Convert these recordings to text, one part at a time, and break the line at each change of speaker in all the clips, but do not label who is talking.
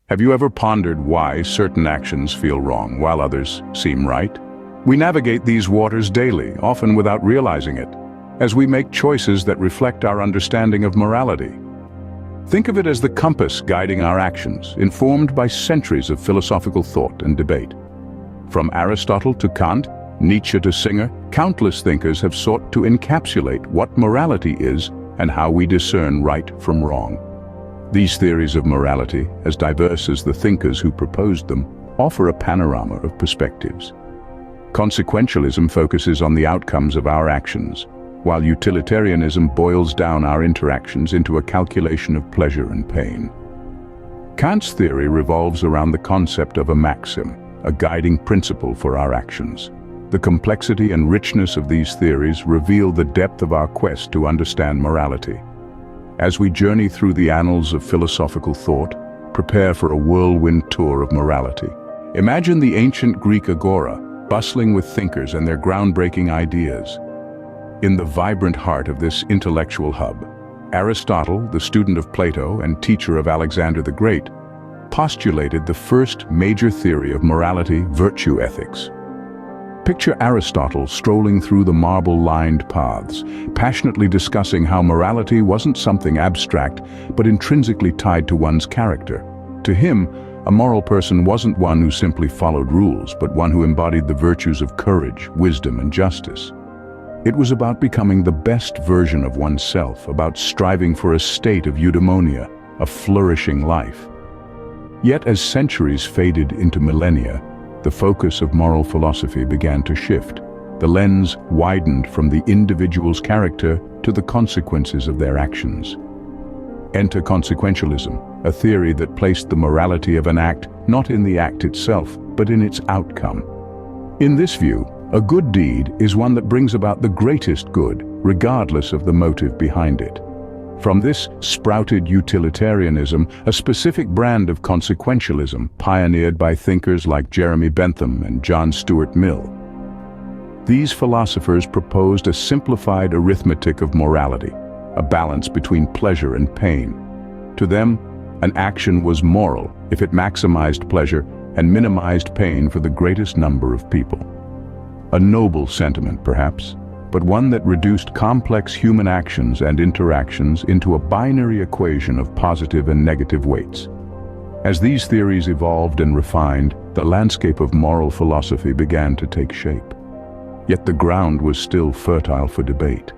Have you ever pondered why certain actions feel wrong while others seem right? We navigate these waters daily, often without realizing it, as we make choices that reflect our understanding of morality. Think of it as the compass guiding our actions, informed by centuries of philosophical thought and debate. From Aristotle to Kant, Nietzsche to Singer, countless thinkers have sought to encapsulate what morality is and how we discern right from wrong. These theories of morality, as diverse as the thinkers who proposed them, offer a panorama of perspectives. Consequentialism focuses on the outcomes of our actions, while utilitarianism boils down our interactions into a calculation of pleasure and pain. Kant's theory revolves around the concept of a maxim, a guiding principle for our actions. The complexity and richness of these theories reveal the depth of our quest to understand morality. As we journey through the annals of philosophical thought, prepare for a whirlwind tour of morality. Imagine the ancient Greek agora, bustling with thinkers and their groundbreaking ideas. In the vibrant heart of this intellectual hub, Aristotle, the student of Plato and teacher of Alexander the Great, postulated the first major theory of morality, virtue ethics. Picture Aristotle strolling through the marble-lined paths, passionately discussing how morality wasn't something abstract, but intrinsically tied to one's character. To him, a moral person wasn't one who simply followed rules, but one who embodied the virtues of courage, wisdom, and justice. It was about becoming the best version of oneself, about striving for a state of eudaimonia, a flourishing life. Yet as centuries faded into millennia, the focus of moral philosophy began to shift. The lens widened from the individual's character to the consequences of their actions. Enter consequentialism, a theory that placed the morality of an act not in the act itself, but in its outcome. In this view, a good deed is one that brings about the greatest good, regardless of the motive behind it. From this sprouted utilitarianism, a specific brand of consequentialism pioneered by thinkers like Jeremy Bentham and John Stuart Mill. These philosophers proposed a simplified arithmetic of morality, a balance between pleasure and pain. To them, an action was moral if it maximized pleasure and minimized pain for the greatest number of people. A noble sentiment, perhaps, but one that reduced complex human actions and interactions into a binary equation of positive and negative weights. As these theories evolved and refined, the landscape of moral philosophy began to take shape. Yet the ground was still fertile for debate,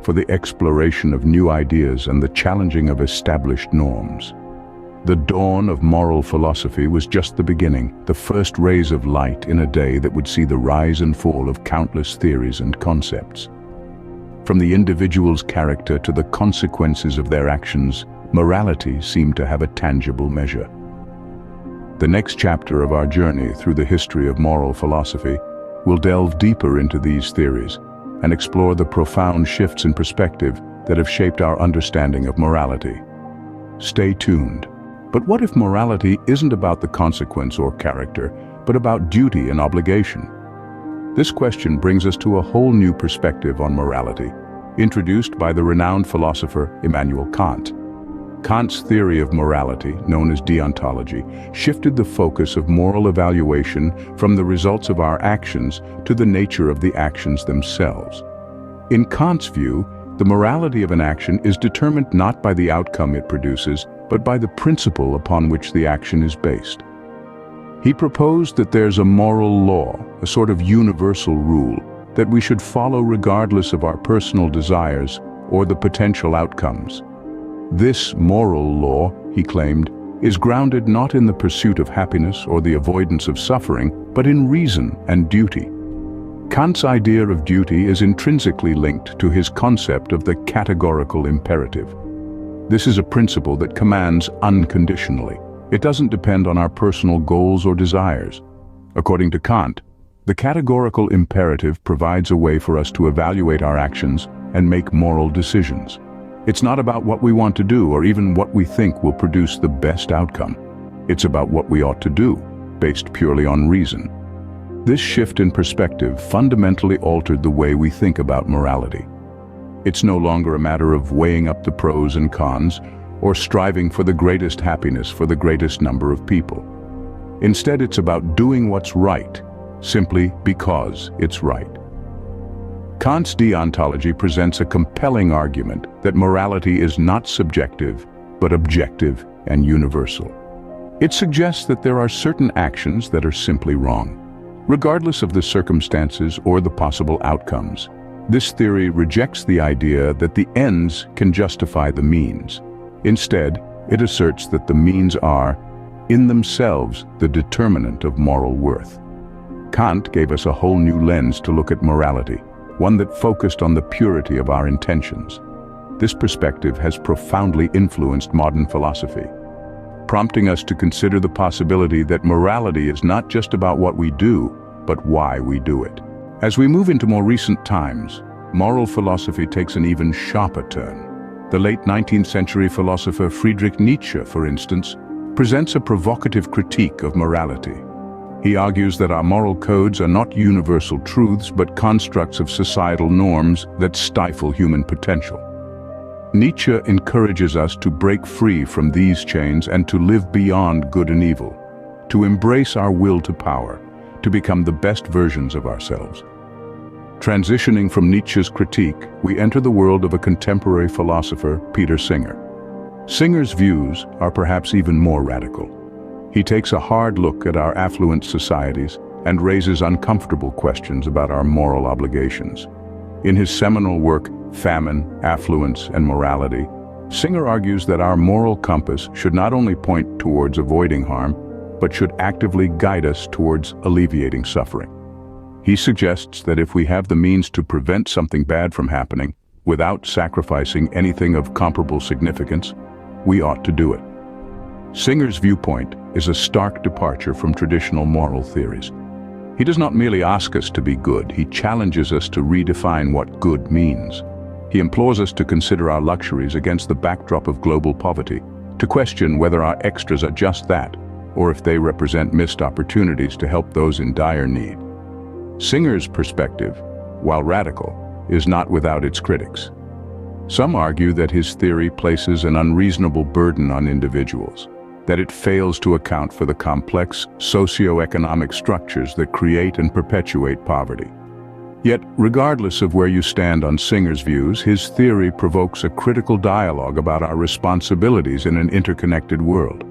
for the exploration of new ideas and the challenging of established norms. The dawn of moral philosophy was just the beginning, the first rays of light in a day that would see the rise and fall of countless theories and concepts. From the individual's character to the consequences of their actions, morality seemed to have a tangible measure. The next chapter of our journey through the history of moral philosophy will delve deeper into these theories and explore the profound shifts in perspective that have shaped our understanding of morality. Stay tuned. But what if morality isn't about the consequence or character, but about duty and obligation? This question brings us to a whole new perspective on morality, introduced by the renowned philosopher Immanuel Kant. Kant's theory of morality, known as deontology, shifted the focus of moral evaluation from the results of our actions to the nature of the actions themselves. In Kant's view, the morality of an action is determined not by the outcome it produces, but by the principle upon which the action is based. He proposed that there's a moral law, a sort of universal rule, that we should follow regardless of our personal desires or the potential outcomes. This moral law, he claimed, is grounded not in the pursuit of happiness or the avoidance of suffering, but in reason and duty. Kant's idea of duty is intrinsically linked to his concept of the categorical imperative. This is a principle that commands unconditionally. It doesn't depend on our personal goals or desires. According to Kant, the categorical imperative provides a way for us to evaluate our actions and make moral decisions. It's not about what we want to do or even what we think will produce the best outcome. It's about what we ought to do, based purely on reason. This shift in perspective fundamentally altered the way we think about morality. It's no longer a matter of weighing up the pros and cons or striving for the greatest happiness for the greatest number of people. Instead, it's about doing what's right, simply because it's right. Kant's deontology presents a compelling argument that morality is not subjective, but objective and universal. It suggests that there are certain actions that are simply wrong, regardless of the circumstances or the possible outcomes. This theory rejects the idea that the ends can justify the means. Instead, it asserts that the means are, in themselves, the determinant of moral worth. Kant gave us a whole new lens to look at morality, one that focused on the purity of our intentions. This perspective has profoundly influenced modern philosophy, prompting us to consider the possibility that morality is not just about what we do, but why we do it. As we move into more recent times, moral philosophy takes an even sharper turn. The late 19th century philosopher Friedrich Nietzsche, for instance, presents a provocative critique of morality. He argues that our moral codes are not universal truths, but constructs of societal norms that stifle human potential. Nietzsche encourages us to break free from these chains and to live beyond good and evil, to embrace our will to power, to become the best versions of ourselves. Transitioning from Nietzsche's critique, we enter the world of a contemporary philosopher, Peter Singer. Singer's views are perhaps even more radical. He takes a hard look at our affluent societies and raises uncomfortable questions about our moral obligations. In his seminal work, Famine, Affluence and Morality, Singer argues that our moral compass should not only point towards avoiding harm, but should actively guide us towards alleviating suffering. He suggests that if we have the means to prevent something bad from happening without sacrificing anything of comparable significance, we ought to do it. Singer's viewpoint is a stark departure from traditional moral theories. He does not merely ask us to be good, he challenges us to redefine what good means. He implores us to consider our luxuries against the backdrop of global poverty, to question whether our extras are just that, or if they represent missed opportunities to help those in dire need. Singer's perspective, while radical, is not without its critics. Some argue that his theory places an unreasonable burden on individuals, that it fails to account for the complex socio-economic structures that create and perpetuate poverty. Yet, regardless of where you stand on Singer's views, his theory provokes a critical dialogue about our responsibilities in an interconnected world.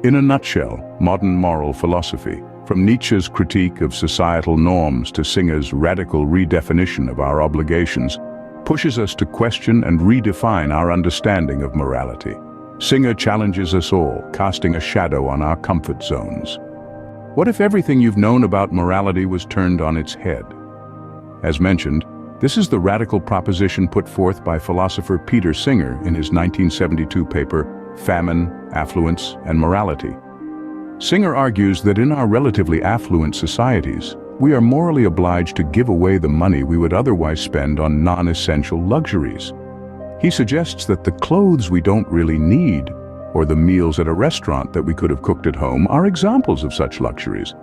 In a nutshell, modern moral philosophy, from Nietzsche's critique of societal norms to Singer's radical redefinition of our obligations, pushes us to question and redefine our understanding of morality. Singer challenges us all, casting a shadow on our comfort zones. What if everything you've known about morality was turned on its head? As mentioned, this is the radical proposition put forth by philosopher Peter Singer in his 1972 paper, Famine, Affluence and Morality. Singer argues that in our relatively affluent societies, we are morally obliged to give away the money we would otherwise spend on non-essential luxuries. He suggests that the clothes we don't really need, or the meals at a restaurant that we could have cooked at home, are examples of such luxuries.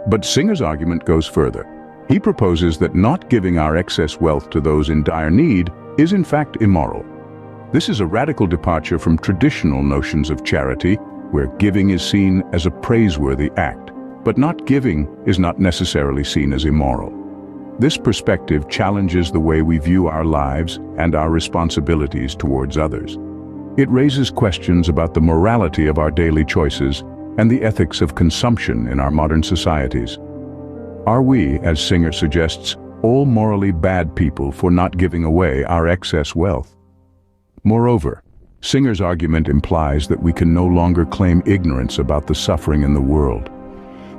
But Singer's argument goes further. He proposes that not giving our excess wealth to those in dire need is in fact immoral. This is a radical departure from traditional notions of charity, where giving is seen as a praiseworthy act, but not giving is not necessarily seen as immoral. This perspective challenges the way we view our lives and our responsibilities towards others. It raises questions about the morality of our daily choices and the ethics of consumption in our modern societies. Are we, as Singer suggests, all morally bad people for not giving away our excess wealth? Moreover, Singer's argument implies that we can no longer claim ignorance about the suffering in the world.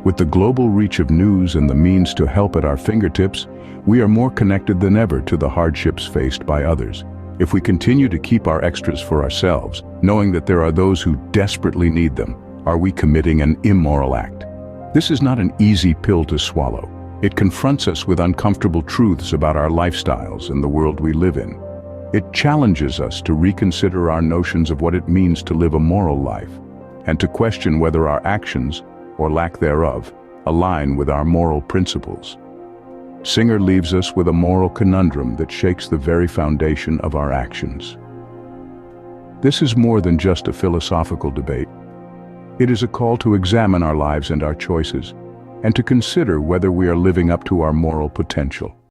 With the global reach of news and the means to help at our fingertips, we are more connected than ever to the hardships faced by others. If we continue to keep our extras for ourselves, knowing that there are those who desperately need them, are we committing an immoral act? This is not an easy pill to swallow. It confronts us with uncomfortable truths about our lifestyles and the world we live in. It challenges us to reconsider our notions of what it means to live a moral life, and to question whether our actions, or lack thereof, align with our moral principles. Singer leaves us with a moral conundrum that shakes the very foundation of our actions. This is more than just a philosophical debate. It is a call to examine our lives and our choices, and to consider whether we are living up to our moral potential.